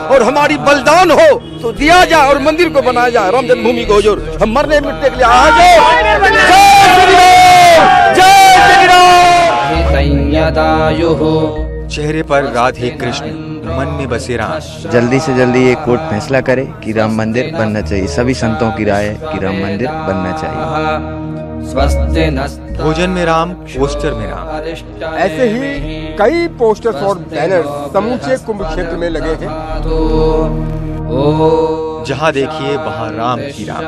और हमारी बलिदान हो तो दिया जाए और मंदिर को बनाया जाए। राम जन्मभूमि को हुजूर हम मरने मिटने के लिए आ जाए। जय श्री राम। चेहरे पर राधे कृष्ण, मन में बसे राम। जल्दी से जल्दी ये कोर्ट फैसला करे कि राम मंदिर बनना चाहिए। सभी संतों की राय है कि राम मंदिर बनना चाहिए। भोजन में राम, पोस्टर में राम। ऐसे ही कई पोस्टर्स और बैनर्स समूचे कुंभ क्षेत्र में लगे हैं। जहाँ देखिए वहाँ राम ही राम।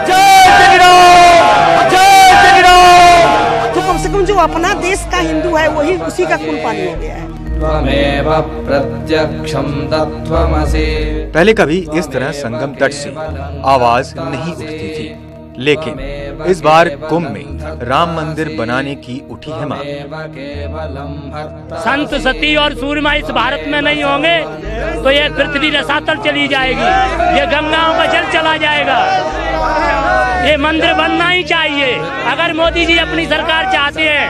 जय श्री राम, जय श्री राम। तो कम से कम जो अपना देश का हिंदू है वही उसी का खून पानी हो गया है। पहले कभी इस तरह संगम तट से आवाज नहीं उठती थी, लेकिन इस बार कुंभ में राम मंदिर बनाने की उठी है मांग। संत सती और सूरमा इस भारत में नहीं होंगे तो ये पृथ्वी रसातल चली जाएगी, ये गंगाओं का जल चला जाएगा। ये मंदिर बनना ही चाहिए अगर मोदी जी अपनी सरकार चाहते हैं।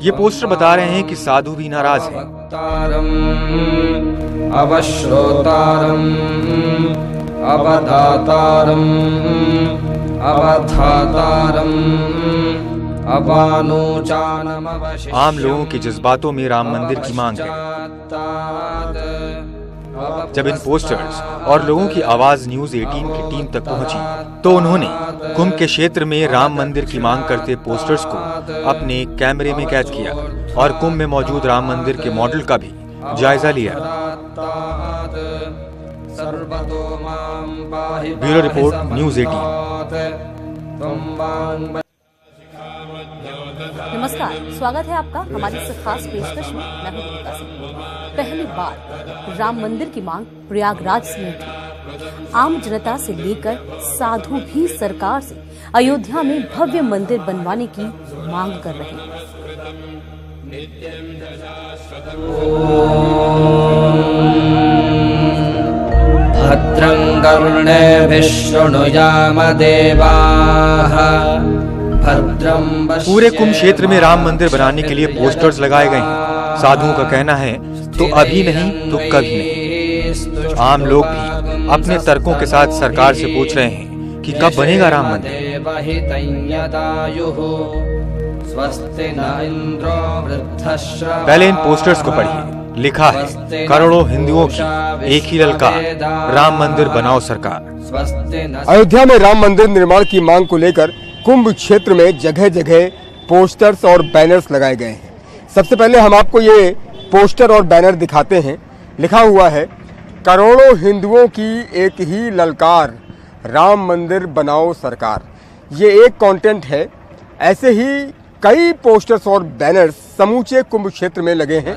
ये पोस्टर बता रहे हैं कि साधु भी नाराज हैं। अवश्रोतारम अवधातारम अवधातारम अपानोचानम। आम लोगों के जज्बातों में राम मंदिर की मांग है। जब इन पोस्टर्स और लोगों की आवाज न्यूज 18 की टीम तक पहुंची तो उन्होंने कुंभ के क्षेत्र में राम मंदिर की मांग करते पोस्टर्स को अपने कैमरे में कैद किया और कुंभ में मौजूद राम मंदिर के मॉडल का भी जायजा लिया। Bureau report, news 18। नमस्कार, स्वागत है आपका हमारी इस खास पेशकश में। मैं हूं दीपिका सिंह। पहली बार राम मंदिर की मांग प्रयागराज में उठी। आम जनता से लेकर साधु भी सरकार से अयोध्या में भव्य मंदिर बनवाने की मांग कर रहे हैं। भद्रं कर्णेभिः शृणुयाम देवाः। पूरे कुंभ क्षेत्र में राम मंदिर बनाने के लिए पोस्टर्स लगाए गए हैं। साधुओं का कहना है तो अभी नहीं तो कभी नहीं। आम लोग भी अपने तर्कों के साथ सरकार से पूछ रहे हैं कि कब बनेगा राम मंदिर। पहले इन पोस्टर्स को पढ़िए। लिखा है करोड़ों हिंदुओं की एक ही ललकार, राम मंदिर बनाओ सरकार। अयोध्या में राम मंदिर निर्माण की मांग को लेकर कुंभ क्षेत्र में जगह जगह पोस्टर्स और बैनर्स लगाए गए हैं। सबसे पहले हम आपको ये पोस्टर और बैनर दिखाते हैं। लिखा हुआ है करोड़ों हिंदुओं की एक ही ललकार, राम मंदिर बनाओ सरकार। ये एक कंटेंट है। ऐसे ही कई पोस्टर्स और बैनर्स समूचे कुंभ क्षेत्र में लगे हैं।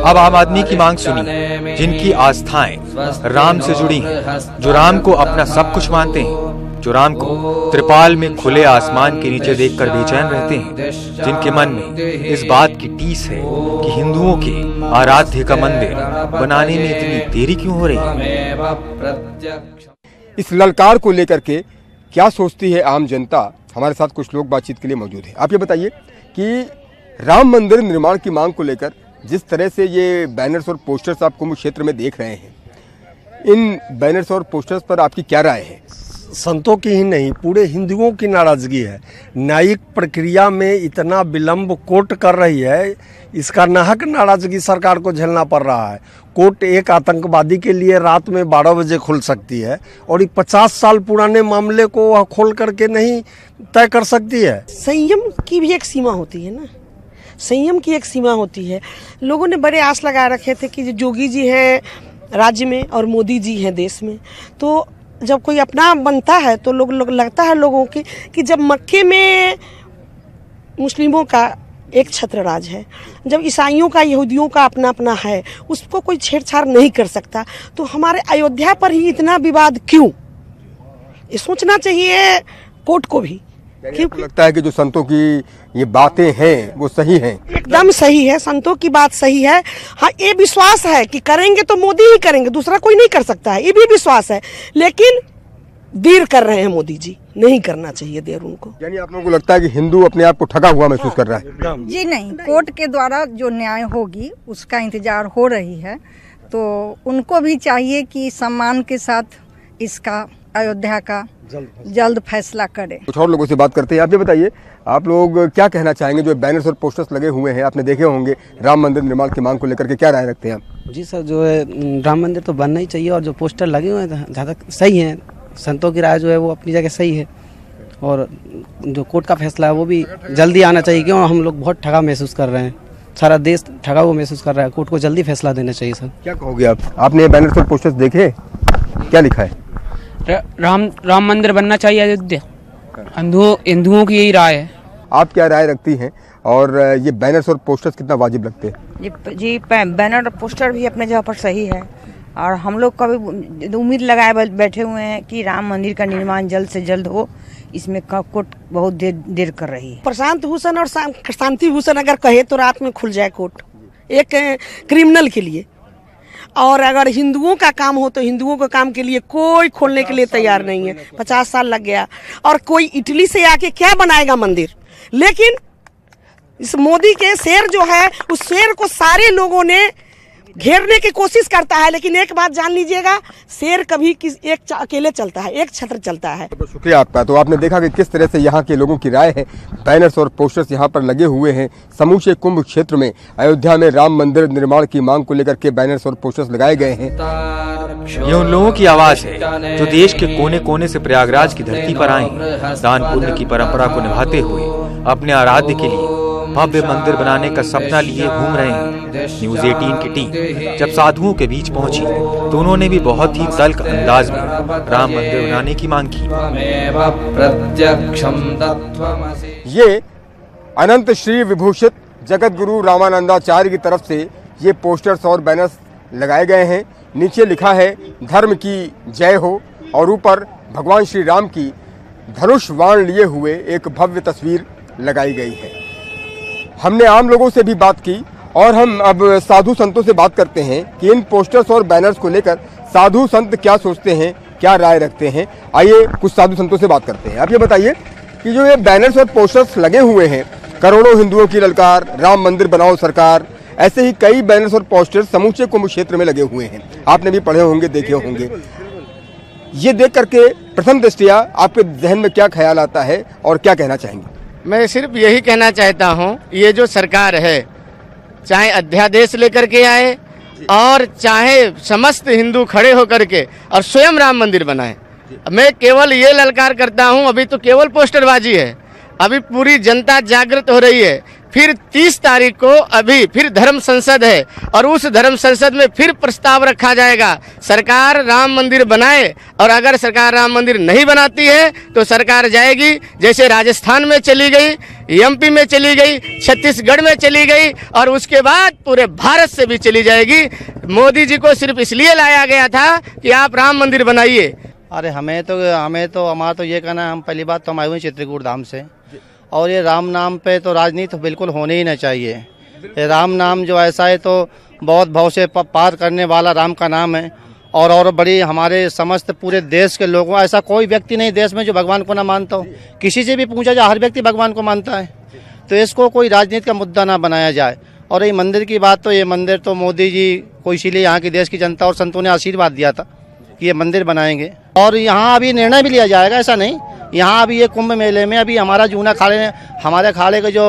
अब आम आदमी की मांग सुनिए, जिनकी आस्थाएं राम से जुड़ी हैं, जो राम को अपना सब कुछ मानते हैं, जो राम को त्रिपाल में खुले आसमान के नीचे देखकर बेचैन रहते हैं, जिनके मन में इस बात की टीस है कि हिंदुओं के आराध्य का मंदिर बनाने में इतनी देरी क्यों हो रही है। इस ललकार को लेकर के क्या सोचती है आम जनता? हमारे साथ कुछ लोग बातचीत के लिए मौजूद हैं। आप ये बताइए कि राम मंदिर निर्माण की मांग को लेकर जिस तरह से ये बैनर्स और पोस्टर्स आप कुंभ क्षेत्र में देख रहे हैं, इन बैनर्स और पोस्टर्स पर आपकी क्या राय है? संतों की ही नहीं, पूरे हिंदुओं की नाराजगी है। न्यायिक प्रक्रिया में इतना विलंब कोर्ट कर रही है, इसका नाहक नाराजगी सरकार को झेलना पड़ रहा है। कोर्ट एक आतंकवादी के लिए रात में 12 बजे खुल सकती है और 50 साल पुराने मामले को वह खोल करके नहीं तय कर सकती है। संयम की भी एक सीमा होती है ना, संयम की एक सीमा होती है। लोगों ने बड़े आस लगा रखे थे कि जोगी जी हैं राज्य में और मोदी जी हैं देश में, तो जब कोई अपना बनता है तो लोग लगता है लोगों की कि जब मक्के में मुस्लिमों का एक छत्र राज है, जब ईसाइयों का यहूदियों का अपना अपना है, उसको कोई छेड़छाड़ नहीं कर सकता, तो हमारे अयोध्या पर ही इतना विवाद क्यों? ये सोचना चाहिए कोर्ट को भी। क्योंकि लगता है कि जो संतों की ये बातें हैं वो सही हैं। एकदम सही है, संतों की बात सही है। हाँ, ये विश्वास है कि करेंगे तो मोदी ही करेंगे, दूसरा कोई नहीं कर सकता है, ये भी विश्वास है। लेकिन देर कर रहे हैं मोदी जी, नहीं करना चाहिए देर उनको। यानी आप लोगों को लगता है कि हिंदू अपने आप को ठगा हुआ महसूस कर रहा है? जी नहीं, कोर्ट के द्वारा जो न्याय होगी उसका इंतजार हो रही है, तो उनको भी चाहिए कि सम्मान के साथ इसका अयोध्या का जल्द फैसला करें। कुछ और लोगों से बात करते हैं। आप ये बताइए, आप लोग क्या कहना चाहेंगे? जो बैनर्स और पोस्टर्स लगे हुए हैं, आपने देखे होंगे, राम मंदिर निर्माण की मांग को लेकर के क्या राय रखते हैं आप? जी सर, जो है राम मंदिर तो बनना ही चाहिए, और जो पोस्टर लगे हुए हैं जहाँ तक सही हैं, संतों की राय जो है वो अपनी जगह सही है, और जो कोर्ट का फैसला है वो भी जल्दी आना चाहिए, क्यों हम लोग बहुत ठगा महसूस कर रहे हैं, सारा देश ठगा हुआ महसूस कर रहा है। कोर्ट को जल्दी फैसला देना चाहिए सर। क्या कहोगे आप? आपने बैनर्स और पोस्टर्स देखे, क्या लिखा है? राम मंदिर बनना चाहिए अयोध्या, हिंदुओं की यही राय है। आप क्या राय रखती हैं, और ये बैनर्स और पोस्टर्स कितना वाजिब लगते हैं? जी बैनर और पोस्टर भी अपने जगह पर सही है, और हम लोग कभी उम्मीद लगाए बैठे हुए हैं कि राम मंदिर का निर्माण जल्द से जल्द हो। इसमें कोर्ट बहुत देर कर रही है। प्रशांत भूषण और शांति भूषण अगर कहे तो रात में खुल जाए कोर्ट, एक क्रिमिनल के लिए। और अगर हिंदुओं का काम हो तो हिंदुओं के काम के लिए कोई खोलने के लिए तैयार नहीं है। 50 साल लग गया, और कोई इटली से आके क्या बनाएगा मंदिर? लेकिन इस मोदी के शेर जो है, उस शेर को सारे लोगों ने घेरने की कोशिश करता है, लेकिन एक बात जान लीजिएगा, शेर कभी एक अकेले चलता है, एक छत्र चलता है। तो शुक्रिया आपका। तो आपने देखा कि किस तरह से यहाँ के लोगों की राय है। बैनर्स और पोस्टर्स यहाँ पर लगे हुए हैं। समूचे कुंभ क्षेत्र में अयोध्या में राम मंदिर निर्माण की मांग को लेकर के बैनर्स और पोस्टर्स लगाए गए हैं। ये उन लोगों की आवाज है जो देश के कोने कोने से प्रयागराज की धरती पर आए, दान पुण्य की परंपरा को निभाते हुए अपने आराध्य के लिए भव्य मंदिर बनाने का सपना लिए घूम रहे हैं। न्यूज़ 18 की टीम जब साधुओं के बीच पहुंची तो उन्होंने भी बहुत ही तल्ख अंदाज में राम मंदिर बनाने की मांग की। ये अनंत श्री विभूषित जगत गुरु रामानंदाचार्य की तरफ से ये पोस्टर्स और बैनर्स लगाए गए हैं। नीचे लिखा है धर्म की जय हो, और ऊपर भगवान श्री राम की धनुष बाण लिए हुए एक भव्य तस्वीर लगाई गई है। हमने आम लोगों से भी बात की, और हम अब साधु संतों से बात करते हैं कि इन पोस्टर्स और बैनर्स को लेकर साधु संत क्या सोचते हैं, क्या राय रखते हैं। आइए कुछ साधु संतों से बात करते हैं। आप ये बताइए कि जो ये बैनर्स और पोस्टर्स लगे हुए हैं, करोड़ों हिंदुओं की ललकार, राम मंदिर बनाओ सरकार, ऐसे ही कई बैनर्स और पोस्टर्स समूचे कुंभ क्षेत्र में लगे हुए हैं। आपने भी पढ़े होंगे, देखे होंगे। ये देख करके प्रथम दृष्टया आपके जहन में क्या ख्याल आता है और क्या कहना चाहेंगे? मैं सिर्फ यही कहना चाहता हूँ, ये जो सरकार है, चाहे अध्यादेश लेकर के आए और चाहे समस्त हिंदू खड़े होकर के और स्वयं राम मंदिर बनाए। मैं केवल ये ललकार करता हूँ, अभी तो केवल पोस्टरबाजी है, अभी पूरी जनता जागृत हो रही है। फिर 30 तारीख को अभी फिर धर्म संसद है, और उस धर्म संसद में फिर प्रस्ताव रखा जाएगा सरकार राम मंदिर बनाए, और अगर सरकार राम मंदिर नहीं बनाती है तो सरकार जाएगी, जैसे राजस्थान में चली गई, एमपी में चली गई, छत्तीसगढ़ में चली गई, और उसके बाद पूरे भारत से भी चली जाएगी। मोदी जी को सिर्फ इसलिए लाया गया था कि आप राम मंदिर बनाइए। अरे हमें तो हमारा तो ये कहना है, हम पहली बात तो हम आए हुए चित्रकूट धाम से, और ये राम नाम पे तो राजनीति बिल्कुल होने ही नहीं चाहिए। ये राम नाम जो ऐसा है तो बहुत भाव से पार करने वाला राम का नाम है, और बड़ी हमारे समस्त पूरे देश के लोगों, ऐसा कोई व्यक्ति नहीं देश में जो भगवान को ना मानता हो। किसी से भी पूछा जाए, हर व्यक्ति भगवान को मानता है, तो इसको कोई राजनीति का मुद्दा ना बनाया जाए। और ये मंदिर की बात, तो ये मंदिर तो मोदी जी को इसीलिए यहाँ की देश की जनता और संतों ने आशीर्वाद दिया था कि ये मंदिर बनाएंगे, और यहाँ अभी निर्णय भी लिया जाएगा। ऐसा नहीं, यहाँ अभी ये कुंभ मेले में अभी हमारा जूना हमारे अखाड़े के जो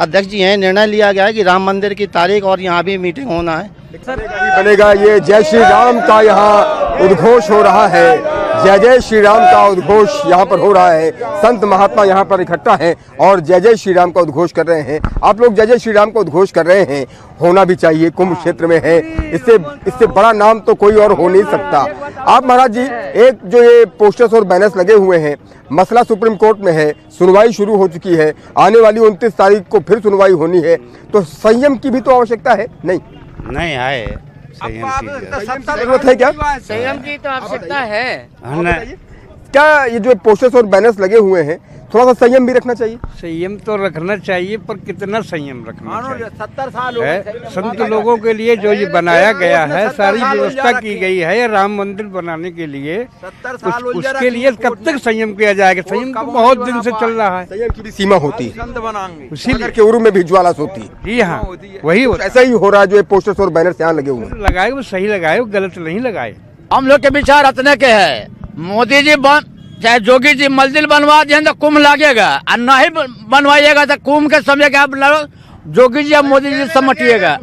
अध्यक्ष जी हैं, निर्णय लिया गया है कि राम मंदिर की तारीख और यहाँ भी मीटिंग होना है। बनेगा ये जय श्री राम का यहाँ उद्घोष हो रहा है, जय जय श्री राम का उद्घोष यहाँ पर हो रहा है। संत महात्मा यहाँ पर इकट्ठा हैं और जय जय श्री राम का उद्घोष कर रहे हैं। आप लोग जय जय श्री राम का उद्घोष कर रहे हैं, होना भी चाहिए, कुंभ क्षेत्र में है, इससे बड़ा नाम तो कोई और हो नहीं सकता। आप महाराज जी, एक जो ये पोस्टर्स और बैनर्स लगे हुए हैं, मसला सुप्रीम कोर्ट में है, सुनवाई शुरू हो चुकी है, आने वाली 29 तारीख को फिर सुनवाई होनी है, तो संयम की भी तो आवश्यकता है? नहीं है, जरूरत है क्या? संयम की तो आवश्यकता है। क्या ये जो पोस्टर्स और बैनर्स लगे हुए हैं, थोड़ा सा संयम भी रखना चाहिए। संयम तो रखना चाहिए, पर कितना संयम रखना चाहिए। 70 साल है संत लोगों के लिए जो ये बनाया गया है, सारी व्यवस्था की गई है राम मंदिर बनाने के लिए, उसके लिए कब तक संयम किया जाएगा? संयम तो बहुत दिन से चल रहा है। संयम की भी सीमा होती है, इसीलिए के उर्ू में भी ज्वाला होती है। जी हाँ, वही ऐसा ही हो रहा है। जो पोस्टर्स और बैनर्स यहाँ लगे हुए हैं, लगाए वो सही लगाए, वो गलत नहीं लगाए। हम लोग के विचार इतने के है, मोदी जी चाहे जोगी जी मंदिर बनवा दिए तो कुंभ लगेगा, और नहीं बनवाइएगा तो कुंभ के समय के आप जोगी जी और मोदी जी समझिएगा।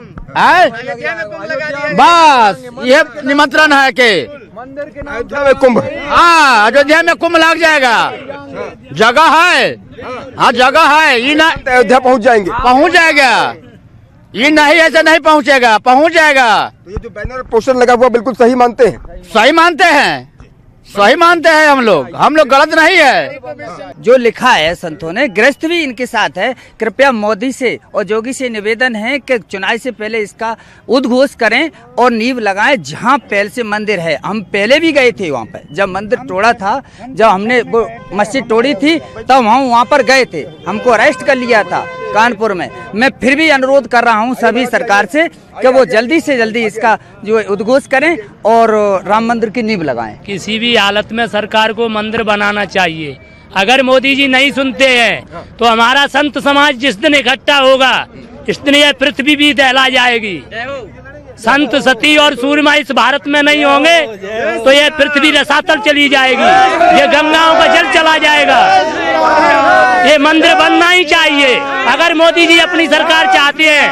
बस ये निमंत्रण है कि अयोध्या में कुंभ, हाँ अयोध्या में कुंभ लग जाएगा। जगह है, हाँ जगह है, ये ना अयोध्या पहुँच जाएंगे, पहुँच जाएगा। ये नहीं ऐसे नहीं पहुँचेगा, पहुँच जाएगा। तो ये जो बैनर और पोस्टर लगा हुआ बिल्कुल सही मानते हैं? सही मानते हैं, सही मानते हैं हम लोग गलत नहीं है। जो लिखा है संतों ने, गृहस्थ भी इनके साथ है। कृपया मोदी से और जोगी से निवेदन है कि चुनाव से पहले इसका उद्घोष करें और नींव लगाएं जहां पहले से मंदिर है। हम पहले भी गए थे वहां पर, जब मंदिर तोड़ा था, जब हमने वो मस्जिद तोड़ी थी तब हम वहां पर गए थे, हमको अरेस्ट कर लिया था कानपुर में। मैं फिर भी अनुरोध कर रहा हूं सभी सरकार से कि वो जल्दी से जल्दी इसका जो उद्घोष करें और राम मंदिर की नींव लगाएं। किसी भी हालत में सरकार को मंदिर बनाना चाहिए। अगर मोदी जी नहीं सुनते हैं तो हमारा संत समाज जिस दिन इकट्ठा होगा, इस दिन यह पृथ्वी भी दहला जाएगी। संत सती और सूरमा इस भारत में नहीं होंगे तो यह पृथ्वी रसातल चली जाएगी, ये गंगाओं का जल चला जाएगा। ये मंदिर बनना ही चाहिए अगर मोदी जी अपनी सरकार चाहते हैं।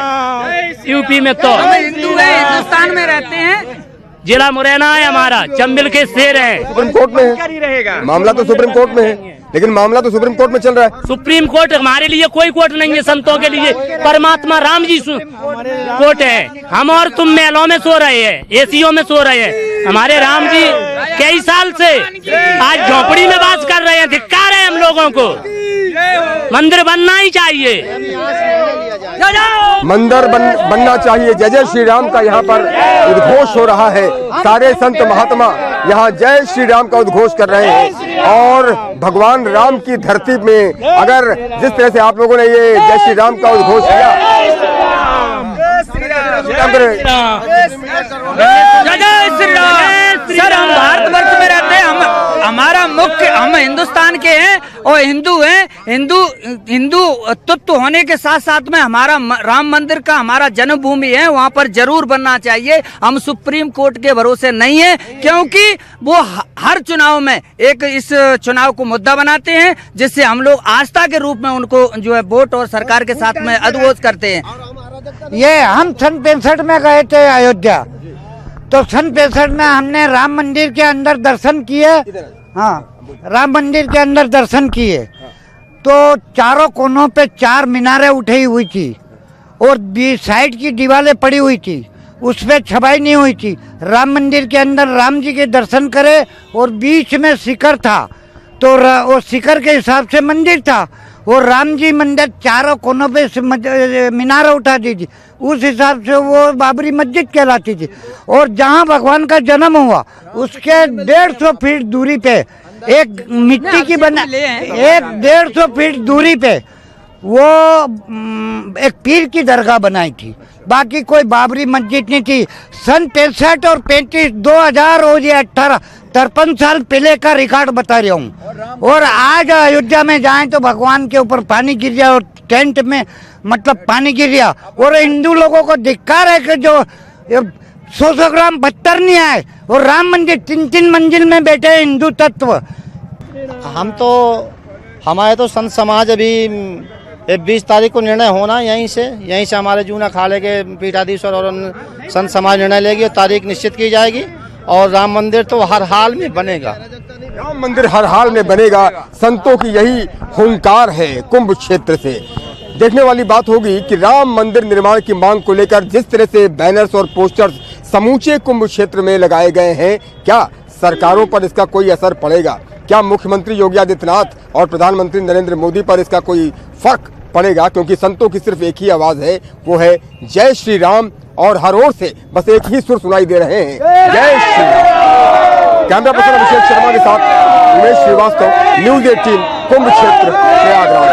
यूपी में तो हम हिंदू हैं, हिंदुस्तान में रहते हैं, जिला मुरैना है हमारा, चंबिल के शेर है। सुप्रीम कोर्ट में है मामला, तो सुप्रीम कोर्ट में है, लेकिन मामला तो सुप्रीम कोर्ट में चल रहा है। सुप्रीम कोर्ट हमारे लिए कोई कोर्ट नहीं है, संतों के लिए परमात्मा राम जी कोर्ट है। हम और तुम महलों में सो रहे हैं, एसीओ में सो रहे हैं, हमारे राम जी कई साल से आज झोपड़ी में वास कर रहे हैं। धिक्कार है हम लोगों को, मंदिर बनना ही चाहिए, मंदिर बनना चाहिए। जय जय श्री राम का यहाँ पर उद्घोष हो रहा है। सारे संत महात्मा यहाँ जय श्री राम का उद्घोष कर रहे हैं। और भगवान राम की धरती में अगर जिस तरह से आप लोगों ने ये जय श्री राम का उद्घोष किया, सर हम भारतवर्ष में रहते हैं, हमारा मुख्य, हम हिंदुस्तान के हैं और हिंदू हैं। हिंदू तत्व होने के साथ साथ में हमारा राम मंदिर का हमारा जन्मभूमि है, वहाँ पर जरूर बनना चाहिए। हम सुप्रीम कोर्ट के भरोसे नहीं है, क्योंकि वो हर चुनाव में एक इस चुनाव को मुद्दा बनाते हैं, जिससे हम लोग आस्था के रूप में उनको जो है वोट और सरकार के साथ में अदोच करते हैं। ये हम सन 65 में गए थे अयोध्या, तो सन 65 में हमने राम मंदिर के अंदर दर्शन किए। हाँ, राम मंदिर के अंदर दर्शन किए तो चारों कोनों पे 4 मीनारें उठी हुई थी और साइड की दीवारें पड़ी हुई थी, उस पे छपाई नहीं हुई थी। राम मंदिर के अंदर राम जी के दर्शन करे और बीच में शिखर था, तो वो शिखर के हिसाब से मंदिर था। वो राम जी मंदिर चारों कोनों पे मीनार उठा दी थी, उस हिसाब से वो बाबरी मस्जिद कहलाती थी। और जहाँ भगवान का जन्म हुआ उसके 150 फीट दूरी पे एक मिट्टी की बना, एक 150 फीट दूरी पे वो एक पीर की दरगाह बनाई थी, बाकी कोई बाबरी मस्जिद नहीं थी। सन 63 और 35, 2000 और ये 18, 53 साल पहले का रिकॉर्ड बता रहा हूँ। और आज अयोध्या में जाएं तो भगवान के ऊपर पानी गिर गया और टेंट में मतलब पानी गिर गया। और हिंदू लोगों को धिक्कार है कि जो 100 ग्राम पत्थर नहीं आए और राम मंदिर 3-3 मंजिल में बैठे हिंदू तत्व। हम तो हमारे तो संत समाज अभी 20 तारीख को निर्णय होना, यहीं से हमारे जूना अखाड़े के पीठाधीश्वर और संत समाज निर्णय लेगी और तारीख निश्चित की जाएगी। और राम मंदिर तो हर हाल में बनेगा, राम मंदिर हर हाल में बनेगा। संतों की यही हुंकार है कुंभ क्षेत्र से। देखने वाली बात होगी कि राम मंदिर निर्माण की मांग को लेकर जिस तरह से बैनर्स और पोस्टर्स समूचे कुंभ क्षेत्र में लगाए गए हैं, क्या सरकारों पर इसका कोई असर पड़ेगा? क्या मुख्यमंत्री योगी आदित्यनाथ और प्रधानमंत्री नरेंद्र मोदी पर इसका कोई फर्क पड़ेगा? क्योंकि संतों की सिर्फ एक ही आवाज है, वो है जय श्री राम, और हर ओर से बस एक ही सुर सुनाई दे रहे हैं, जय श्री राम। कैमरा पर्सन अभिषेक शर्मा के साथ उमेश श्रीवास्तव, न्यूज़ 18 कुंभ क्षेत्र प्रयागराज।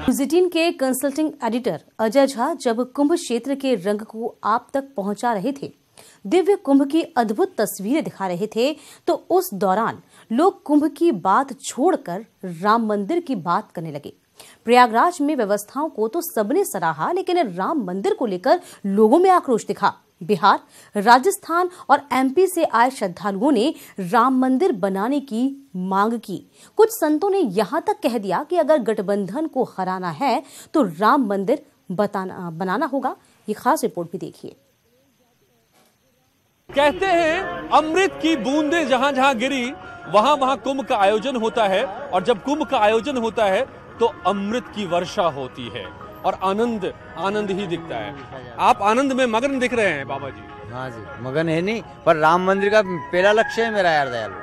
न्यूज 18 के कंसल्टिंग एडिटर अजय झा जब कुंभ क्षेत्र के रंग को आप तक पहुंचा रहे थे, दिव्य कुंभ की अद्भुत तस्वीरें दिखा रहे थे, तो उस दौरान लोग कुंभ की बात छोड़कर राम मंदिर की बात करने लगे। प्रयागराज में व्यवस्थाओं को तो सबने सराहा, लेकिन राम मंदिर को लेकर लोगों में आक्रोश दिखा। बिहार, राजस्थान और एमपी से आए श्रद्धालुओं ने राम मंदिर बनाने की मांग की। कुछ संतों ने यहां तक कह दिया कि अगर गठबंधन को हराना है तो राम मंदिर बनाना होगा। ये खास रिपोर्ट भी देखिए। कहते हैं अमृत की बूंदें जहां जहां गिरी वहां वहां कुंभ का आयोजन होता है, और जब कुंभ का आयोजन होता है तो अमृत की वर्षा होती है और आनंद ही दिखता है। आप आनंद में मगन दिख रहे हैं बाबा जी। हाँ जी, मगन है नहीं, पर राम मंदिर का पहला लक्ष्य है मेरा यार दयालु।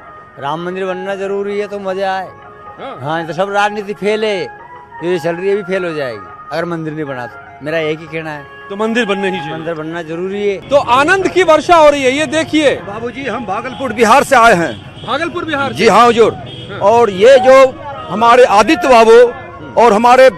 राम मंदिर बनना जरूरी है तो मजा आए। हाँ, तो सब राजनीति फेल है, ये चल रही है भी फेल हो जाएगी अगर मंदिर नहीं बना तो। मेरा एक ही कहना है, तो मंदिर बनने ही चाहिए। मंदिर बनना जरूरी है। तो आनंद की वर्षा हो रही है, ये देखिए। बाबूजी, हम भागलपुर बिहार से आए हैं। भागलपुर बिहार? जी हाँ हुजूर। और ये जो हमारे आदित्य बाबू और हमारे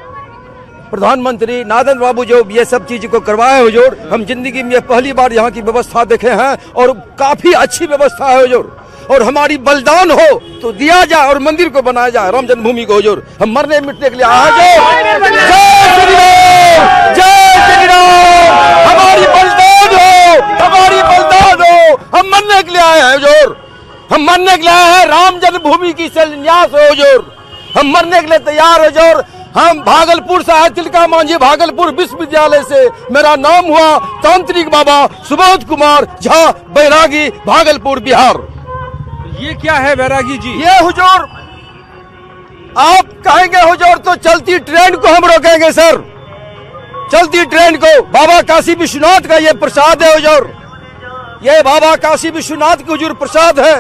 प्रधानमंत्री नारायण बाबू जो ये सब चीज को करवाए हुजूर, हम जिंदगी में पहली बार यहाँ की व्यवस्था देखे हैं और काफी अच्छी व्यवस्था है हुजूर। और हमारी बलिदान हो तो दिया जाए और मंदिर को बनाया जाए, राम जन्मभूमि को हुजूर। हम मरने मिटने के लिए आए हैं। जय श्री राम, जय श्री राम। हमारी बलिदान हो, हमारी बलिदान हो। हम मरने के लिए आए हैं हुजूर, हम मरने के लिए आए हैं। राम जन्मभूमि की शिलान्यास हो हुजूर, हम मरने के लिए तैयार हो हुजूर। हम भागलपुर से आए, तिलका मांझी भागलपुर विश्वविद्यालय से मेरा नाम हुआ तांत्रिक बाबा सुबोध कुमार झा, बैरागी, भागलपुर बिहार। ये क्या है बैरागी जी? ये हुजूर, आप कहेंगे हुजूर तो चलती ट्रेन को हम रोकेंगे सर, चलती ट्रेन को। बाबा काशी विश्वनाथ का ये प्रसाद है हुजूर, ये बाबा काशी विश्वनाथ की हुजूर प्रसाद है।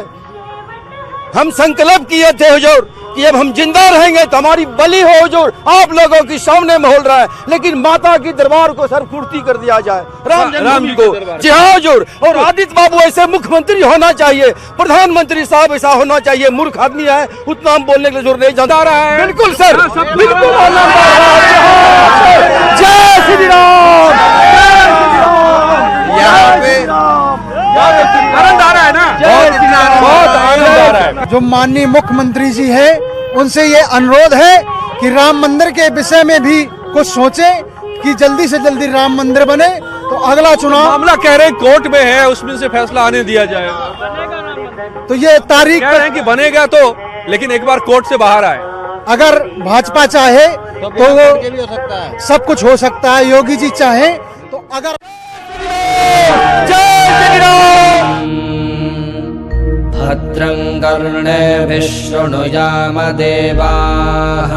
हम संकल्प किए थे हुजूर कि अब हम जिंदा रहेंगे तो हमारी बलि हो हुजूर। आप लोगों की सामने में हो रहा है, लेकिन माता की दरबार को सर कुर्ती कर दिया जाए, राम जन्मभूमि को। जी हाँ हुजूर। और आदित्य बाबू ऐसे मुख्यमंत्री होना चाहिए, प्रधानमंत्री साहब ऐसा होना चाहिए। मूर्ख आदमी है, उतना हम बोलने के लिए जोर नहीं जानता रहा है। बिल्कुल सर, बिल्कुल। जय श्री राम। यहाँ पे आनंद आ रहा है ना? बहुत आनंद आ रहा है। जो माननीय मुख्यमंत्री जी है उनसे ये अनुरोध है कि राम मंदिर के विषय में भी कुछ सोचें कि जल्दी से जल्दी राम मंदिर बने। तो अगला चुनाव मामला कह रहे हैं कोर्ट में है, उसमें से फैसला आने दिया जाए। तो ये तारीख कह रहे हैं कि बनेगा तो, लेकिन एक बार कोर्ट से बाहर आए। अगर भाजपा चाहे तो वो सब कुछ हो सकता है, योगी जी चाहे तो। अगर भद्रं कर्णेभिः शृणुयाम देवाः।